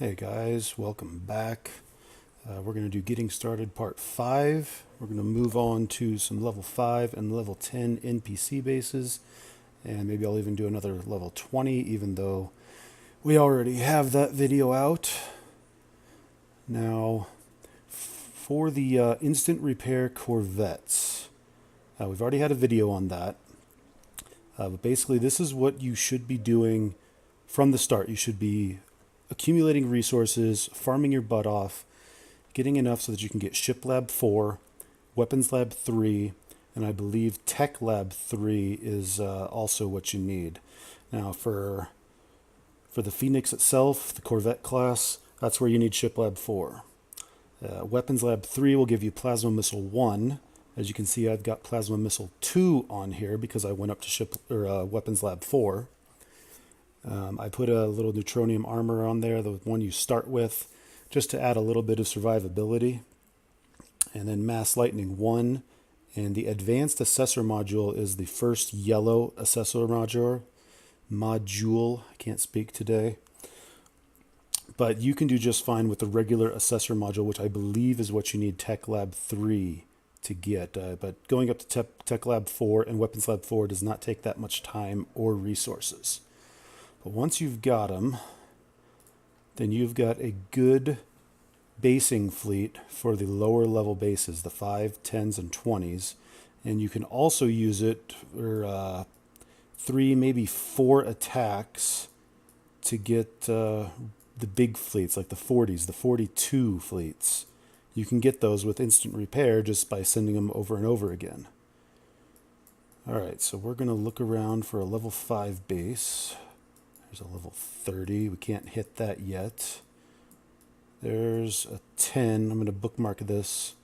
Hey guys, welcome back. We're going to do Getting Started Part 5. We're going to move on to some level 5 and level 10 NPC bases, and maybe I'll even do another level 20, even though we already have that video out. Now, for the Instant Repair Corvettes, we've already had a video on that, but basically this is what you should be doing from the start. You should be accumulating resources, farming your butt off, getting enough so that you can get Ship Lab 4, Weapons Lab 3, and I believe Tech Lab 3 is also what you need. Now for the Phoenix itself, the Corvette class, that's where you need Ship Lab 4. Weapons Lab 3 will give you Plasma Missile 1. As you can see, I've got Plasma Missile 2 on here because I went up to Weapons Lab 4. I put a little neutronium armor on there, the one you start with, just to add a little bit of survivability. And then Mass Lightning 1, and the Advanced Assessor module is the first yellow Assessor module. I can't speak today. But you can do just fine with the regular Assessor module, which I believe is what you need Tech Lab 3 to get. But going up to Tech Lab 4 and Weapons Lab 4 does not take that much time or resources. But once you've got them, then you've got a good basing fleet for the lower level bases, the 5, 10s, and 20s. And you can also use it for 3, maybe 4 attacks to get the big fleets, like the 40s, the 42 fleets. You can get those with Instant Repair just by sending them over and over again. Alright, so we're going to look around for a level 5 base. There's a level 30. We can't hit that yet. There's a 10. I'm going to bookmark this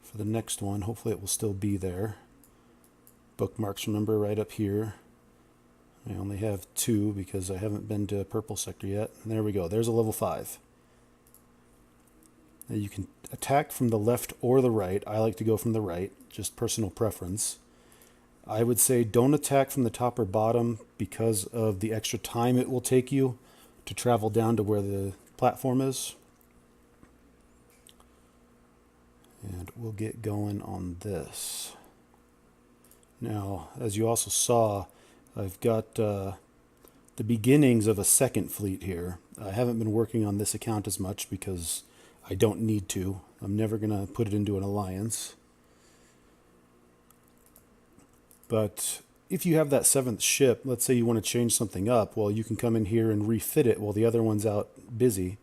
for the next one. Hopefully it will still be there. Bookmarks, remember, right up here. I only have 2 because I haven't been to Purple Sector yet. And there we go. There's a level 5. Now you can attack from the left or the right. I like to go from the right, just personal preference. I would say don't attack from the top or bottom because of the extra time it will take you to travel down to where the platform is. And we'll get going on this. Now, as you also saw, I've got the beginnings of a second fleet here. I haven't been working on this account as much because I don't need to. I'm never going to put it into an alliance. But if you have that 7th ship, let's say you want to change something up, well, you can come in here and refit it while the other one's out busy,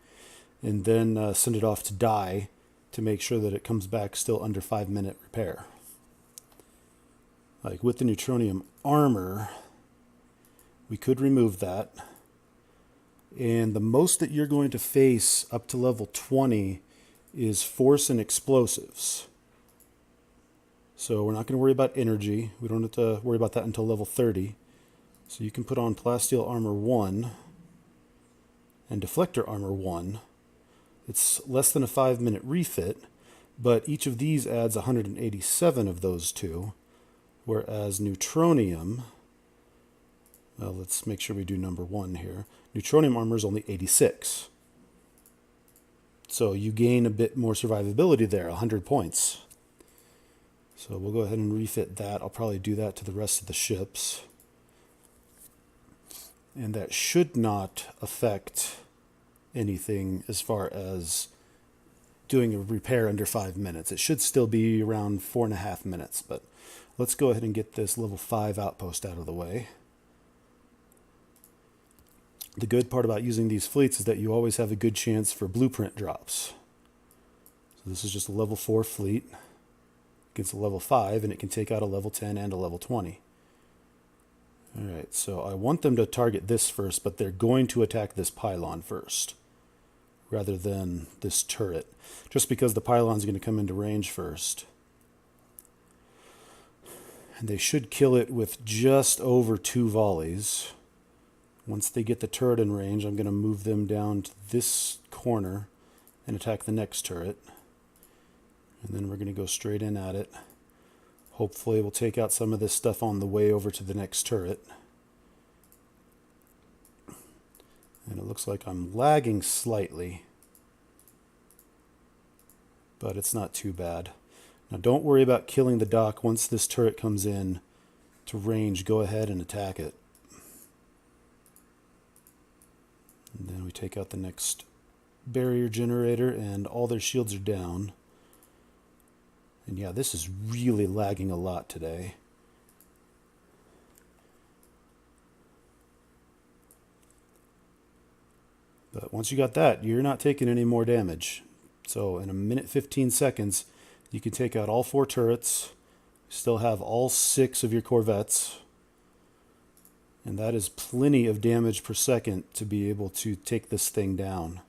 and then send it off to die to make sure that it comes back still under 5-minute repair. Like with the neutronium armor, we could remove that. And the most that you're going to face up to level 20 is force and explosives. So we're not going to worry about energy. We don't have to worry about that until level 30. So you can put on Plasteel Armor 1 and Deflector Armor 1. It's less than a 5-minute refit, but each of these adds 187 of those two, whereas Neutronium, well, let's make sure we do number 1 here. Neutronium Armor is only 86. So you gain a bit more survivability there, 100 points. So we'll go ahead and refit that. I'll probably do that to the rest of the ships. And that should not affect anything as far as doing a repair under 5 minutes. It should still be around 4.5 minutes. But let's go ahead and get this level 5 outpost out of the way. The good part about using these fleets is that you always have a good chance for blueprint drops. So this is just a level 4 fleet. Against a level 5, and it can take out a level 10 and a level 20. Alright, so I want them to target this first, but they're going to attack this pylon first, rather than this turret, just because the pylon's going to come into range first. And they should kill it with just over 2 volleys. Once they get the turret in range, I'm going to move them down to this corner and attack the next turret. And then we're going to go straight in at it. Hopefully we'll take out some of this stuff on the way over to the next turret. And it looks like I'm lagging slightly, but it's not too bad. Now don't worry about killing the dock. Once this turret comes in to range, go ahead and attack it. And then we take out the next barrier generator, and all their shields are down. And yeah, this is really lagging a lot today. But once you got that, you're not taking any more damage. So in a minute 15 seconds, you can take out all 4 turrets, still have all 6 of your Corvettes, and that is plenty of damage per second to be able to take this thing down.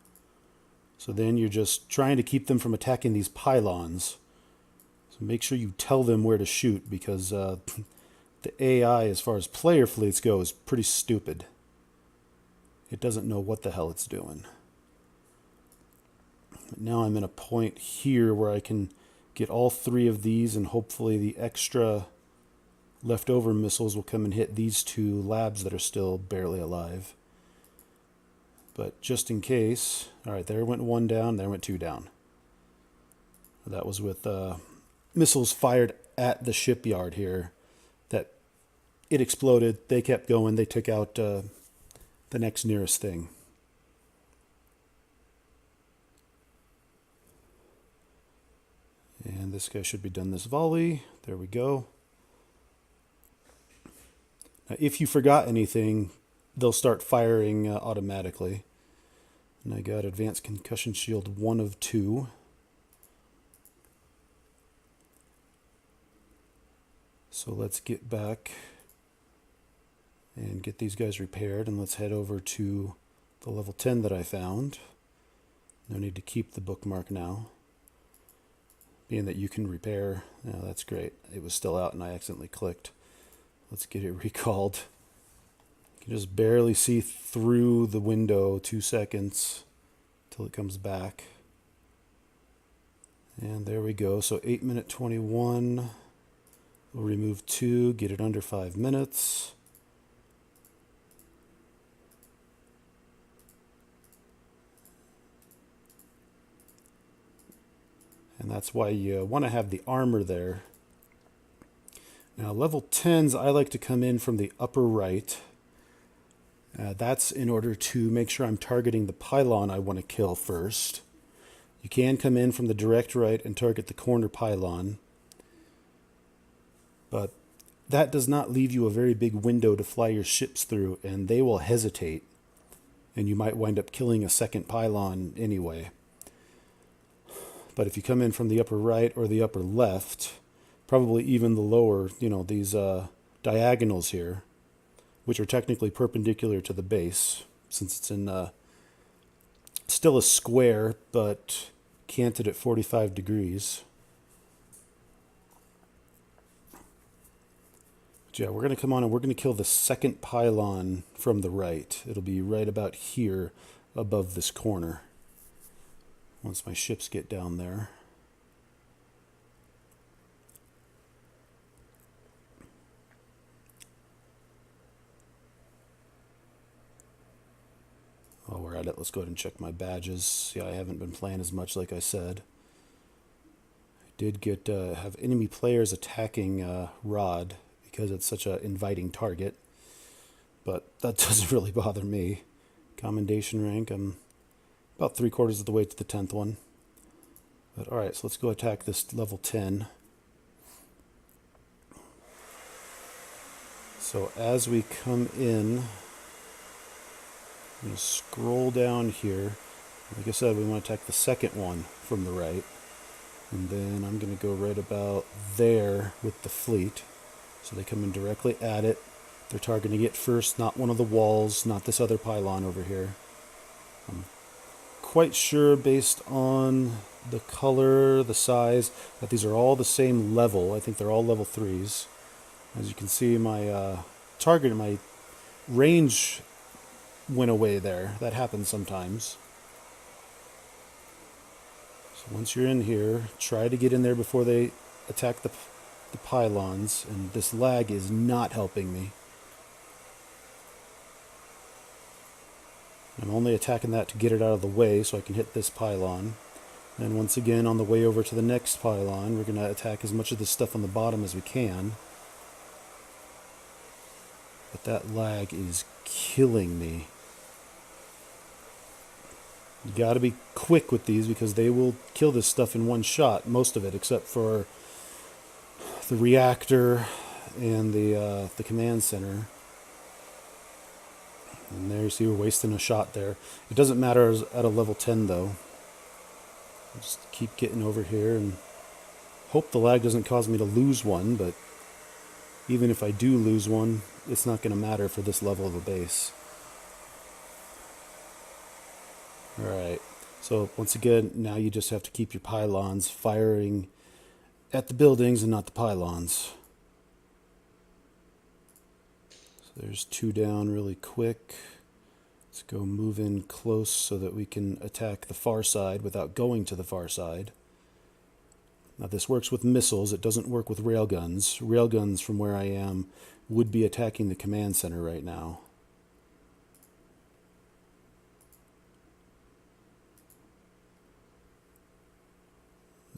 So then you're just trying to keep them from attacking these pylons. So make sure you tell them where to shoot, because the AI, as far as player fleets go, is pretty stupid. It doesn't know what the hell it's doing. But now I'm in a point here where I can get all 3 of these, and hopefully the extra leftover missiles will come and hit these 2 labs that are still barely alive. But just in case, alright, there went 1 down, there went 2 down. That was with missiles fired at the shipyard here. That it exploded, they kept going, they took out the next nearest thing. And this guy should be done this volley. There we go. Now, if you forgot anything, they'll start firing automatically. And I got Advanced Concussion Shield 1 of 2. So let's get back and get these guys repaired, and let's head over to the level 10 that I found. No need to keep the bookmark now, being that you can repair. Oh, that's great. It was still out and I accidentally clicked. Let's get it recalled. You can just barely see through the window, 2 seconds till it comes back. And there we go. So 8 minute 21. We'll remove 2, get it under 5 minutes. And that's why you want to have the armor there. Now level 10s, I like to come in from the upper right. That's in order to make sure I'm targeting the pylon I want to kill first. You can come in from the direct right and target the corner pylon, but that does not leave you a very big window to fly your ships through, and they will hesitate, and you might wind up killing a second pylon anyway. But if you come in from the upper right or the upper left, probably even the lower, these diagonals here, which are technically perpendicular to the base, since it's in still a square, but canted at 45 degrees. But yeah, we're going to come on and we're going to kill the second pylon from the right. It'll be right about here above this corner, once my ships get down there. While we're at it, let's go ahead and check my badges. Yeah, I haven't been playing as much, like I said. I did get have enemy players attacking Rod because it's such an inviting target, but that doesn't really bother me. Commendation rank, I'm about 3/4 of the way to the 10th one. But alright, so let's go attack this level 10. So as we come in, I'm going to scroll down here. Like I said, we want to attack the second one from the right. And then I'm going to go right about there with the fleet. So they come in directly at it. They're targeting it first, not one of the walls, not this other pylon over here. I'm quite sure, based on the color, the size, that these are all the same level. I think they're all level 3s. As you can see, my target, my range went away there. That happens sometimes. So once you're in here, try to get in there before they attack the pylons, and this lag is not helping me. I'm only attacking that to get it out of the way so I can hit this pylon. And once again, on the way over to the next pylon, we're going to attack as much of the stuff on the bottom as we can. But that lag is killing me. You got to be quick with these because they will kill this stuff in one shot, most of it, except for the reactor and the command center. And there you see we're wasting a shot there. It doesn't matter at a level 10 though. Just keep getting over here and hope the lag doesn't cause me to lose one, but even if I do lose one, it's not going to matter for this level of a base. Alright, so once again, now you just have to keep your pylons firing at the buildings and not the pylons. So there's 2 down really quick. Let's go move in close so that we can attack the far side without going to the far side. Now this works with missiles, it doesn't work with railguns. Railguns from where I am would be attacking the command center right now.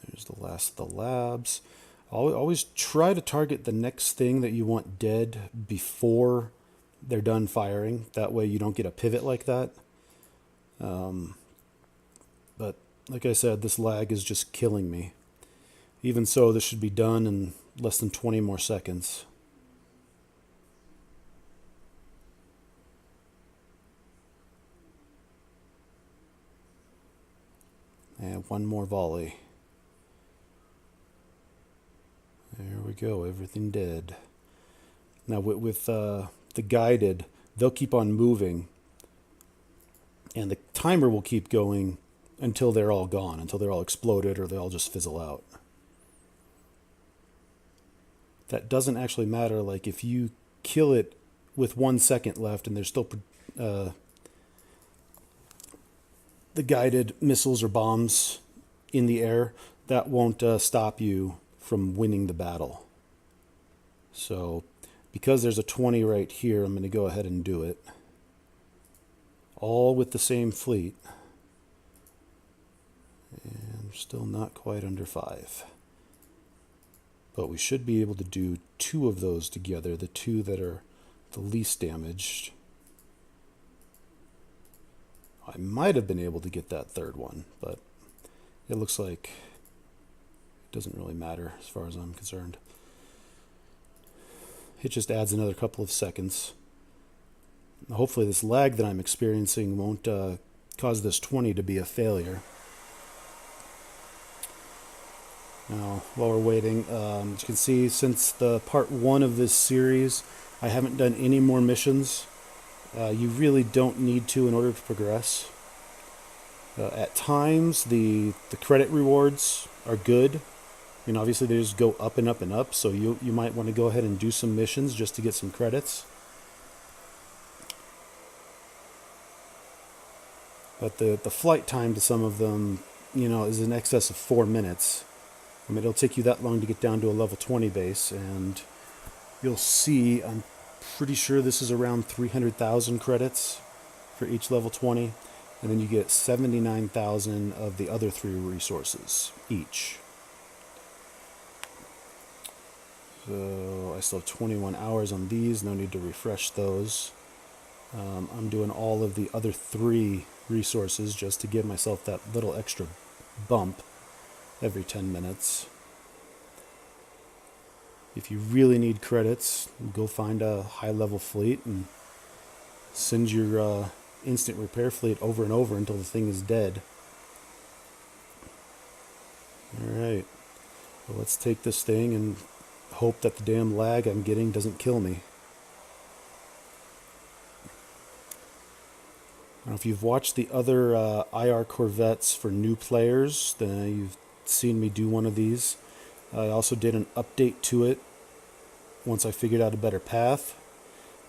There's the last of the labs. Always try to target the next thing that you want dead before they're done firing. That way you don't get a pivot like that. But like I said, this lag is just killing me. Even so, this should be done in less than 20 more seconds. And one more volley. There we go, everything dead. Now with the guided, they'll keep on moving. And the timer will keep going until they're all gone, until they're all exploded or they all just fizzle out. That doesn't actually matter. Like if you kill it with 1 second left and there's still the guided missiles or bombs in the air, that won't stop you from winning the battle. So because there's a 20 right here, I'm going to go ahead and do it. All with the same fleet. And still not quite under 5. But we should be able to do 2 of those together, the 2 that are the least damaged. I might have been able to get that third one, but it looks like it doesn't really matter as far as I'm concerned. It just adds another couple of seconds. Hopefully this lag that I'm experiencing won't cause this 20 to be a failure. Now, while we're waiting, as you can see, since the part 1 of this series, I haven't done any more missions. You really don't need to in order to progress. At times, the credit rewards are good. I mean, obviously they just go up and up and up, so you might want to go ahead and do some missions just to get some credits. But the flight time to some of them, is in excess of 4 minutes. I mean, it'll take you that long to get down to a level 20 base, and you'll see, I'm pretty sure this is around 300,000 credits for each level 20, and then you get 79,000 of the other 3 resources each. So I still have 21 hours on these, no need to refresh those. I'm doing all of the other 3 resources just to give myself that little extra bump every 10 minutes. If you really need credits, go find a high-level fleet and send your instant repair fleet over and over until the thing is dead. Alright, well, let's take this thing and hope that the damn lag I'm getting doesn't kill me. Now, if you've watched the other IR Corvettes for new players, then you've seen me do one of these. I also did an update to it once I figured out a better path.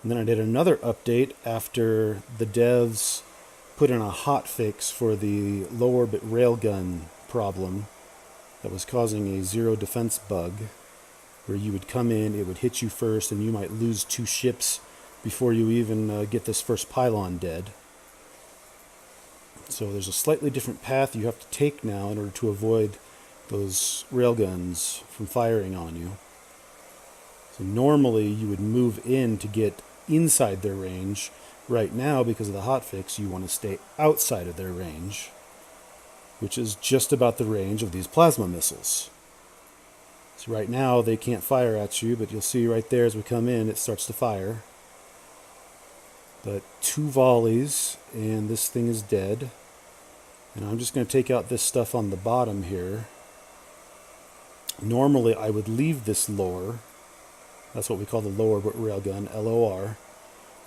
And then I did another update after the devs put in a hotfix for the low orbit railgun problem that was causing a zero defense bug, where you would come in, it would hit you first, and you might lose 2 ships before you even get this first pylon dead. So there's a slightly different path you have to take now in order to avoid those railguns from firing on you. So normally you would move in to get inside their range. Right now, because of the hotfix, you want to stay outside of their range, which is just about the range of these plasma missiles. So right now they can't fire at you, but you'll see right there as we come in, it starts to fire. But 2 volleys, and this thing is dead. And I'm just going to take out this stuff on the bottom here. Normally I would leave this lower. That's what we call the lower railgun, LOR.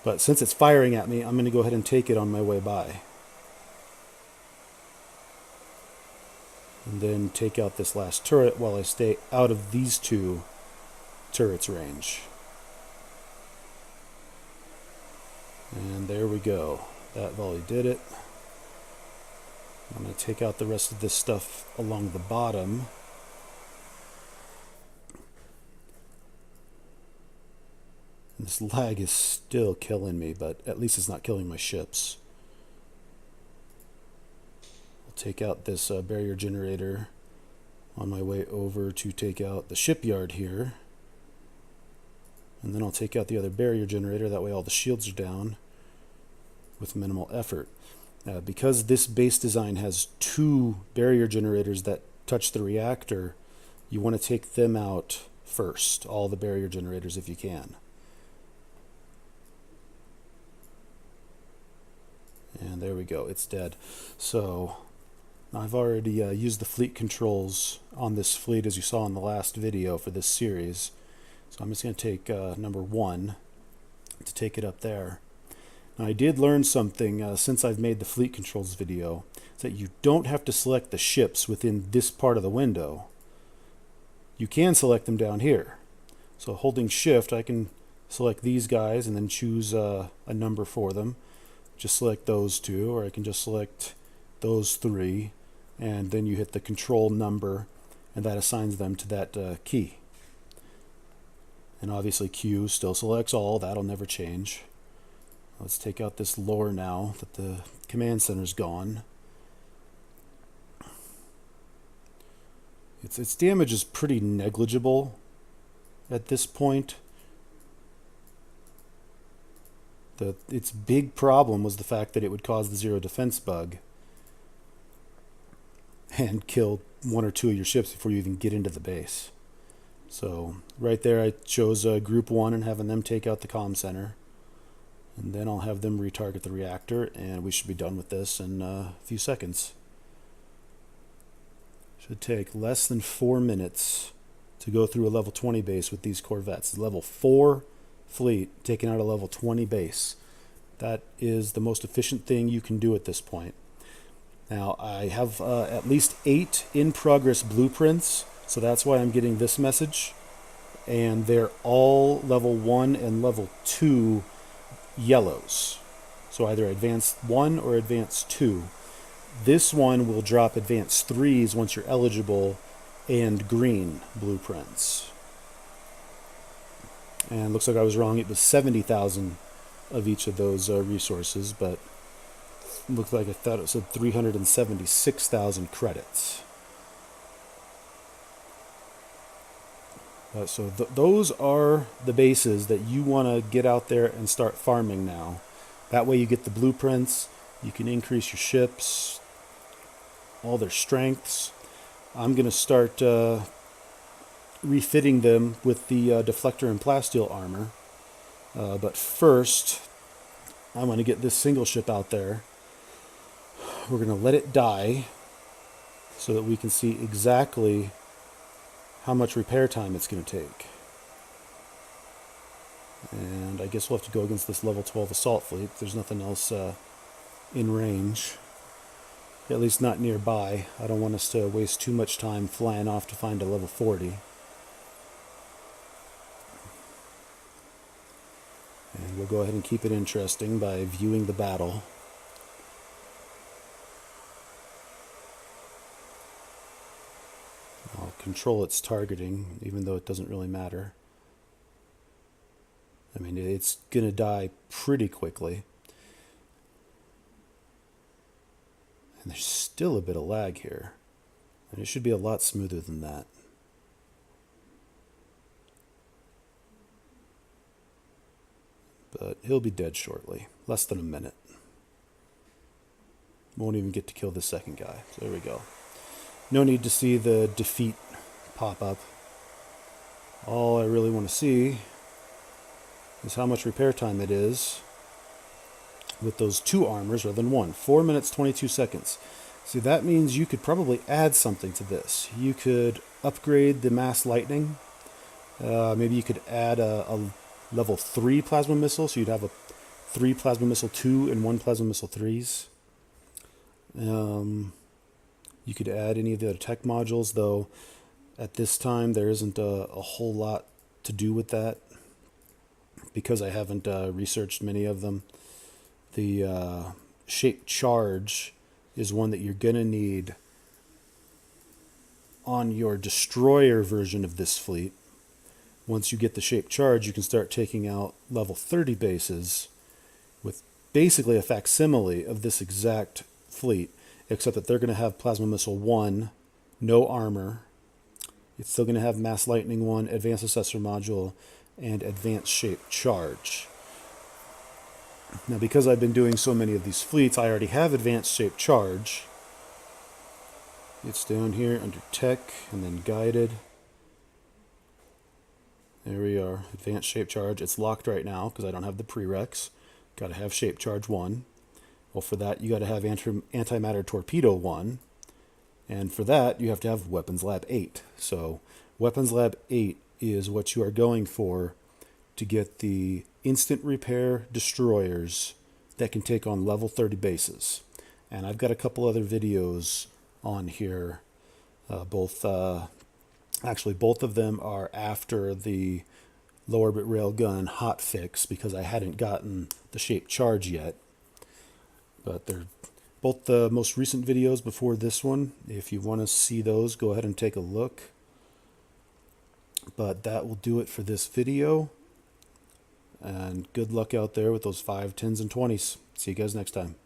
But since it's firing at me, I'm going to go ahead and take it on my way by. And then take out this last turret while I stay out of these 2 turrets' range. And there we go. That volley did it. I'm going to take out the rest of this stuff along the bottom. This lag is still killing me, but at least it's not killing my ships. I'll take out this barrier generator on my way over to take out the shipyard here. And then I'll take out the other barrier generator, that way all the shields are down with minimal effort. Because this base design has 2 barrier generators that touch the reactor, you want to take them out first, all the barrier generators if you can. And there we go, it's dead. So I've already used the fleet controls on this fleet as you saw in the last video for this series. So I'm just going to take number 1 to take it up there. Now I did learn something since I've made the fleet controls video, is that you don't have to select the ships within this part of the window. You can select them down here. So holding shift, I can select these guys and then choose a number for them. Just select those 2, or I can just select those 3, and then you hit the control number, and that assigns them to that key. And obviously Q still selects all, that'll never change. Let's take out this lore now that the command center's gone. Its damage is pretty negligible at this point. Its big problem was the fact that it would cause the 0 defense bug and kill 1 or 2 of your ships before you even get into the base. So right there I chose group 1 and having them take out the comm center. And then I'll have them retarget the reactor, and we should be done with this in a few seconds. Should take less than 4 minutes to go through a level 20 base with these Corvettes. Level 4 fleet taking out a level 20 base. That is the most efficient thing you can do at this point. Now I have at least 8 in progress blueprints, so that's why I'm getting this message, and they're all level 1 and level 2 yellows, so either advanced 1 or advanced 2. This one will drop advanced 3s once you're eligible, and green blueprints. And looks like I was wrong, it was 70,000 of each of those resources, but it looked like I thought it said 376,000 credits. So those are the bases that you want to get out there and start farming now. That way you get the blueprints, you can increase your ships, all their strengths. I'm going to start refitting them with the deflector and plasteel armor. But first, I'm going to get this single ship out there. We're going to let it die so that we can see exactly how much repair time it's going to take. And I guess we'll have to go against this level 12 assault fleet. There's nothing else in range. At least not nearby. I don't want us to waste too much time flying off to find a level 40. And we'll go ahead and keep it interesting by viewing the battle. I'll control its targeting, even though it doesn't really matter. I mean, it's going to die pretty quickly. still a bit of lag here. And it should be a lot smoother than that. But he'll be dead shortly. Less than a minute. Won't even get to kill the second guy. So there we go. No need to see the defeat pop up. All I really want to see is how much repair time it is with those 2 armors rather than 1. 4 minutes, 22 seconds. See, that means you could probably add something to this. You could upgrade the mass lightning. Maybe you could add a level 3 plasma missile, so you'd have a 3 plasma missile 2 and 1 plasma missile 3s. You could add any of the other tech modules, though at this time there isn't a whole lot to do with that because I haven't researched many of them. The shaped charge is one that you're going to need on your destroyer version of this fleet. Once you get the shaped charge, you can start taking out level 30 bases with basically a facsimile of this exact fleet, except that they're going to have Plasma Missile 1, no armor. It's still going to have Mass Lightning 1, Advanced Assessor Module, and Advanced Shaped Charge. Now, because I've been doing so many of these fleets, I already have Advanced Shaped Charge. It's down here under Tech and then Guided. There we are, Advanced Shape Charge. It's locked right now because I don't have the prereqs. Got to have Shape Charge 1. Well, for that, you got to have Antimatter Torpedo 1. And for that, you have to have Weapons Lab 8. So, Weapons Lab 8 is what you are going for to get the Instant Repair Destroyers that can take on level 30 bases. And I've got a couple other videos on here. Actually, both of them are after the low orbit railgun hotfix because I hadn't gotten the shaped charge yet. But they're both the most recent videos before this one. If you want to see those, go ahead and take a look. But that will do it for this video. And good luck out there with those 5, 10s, and 20s. See you guys next time.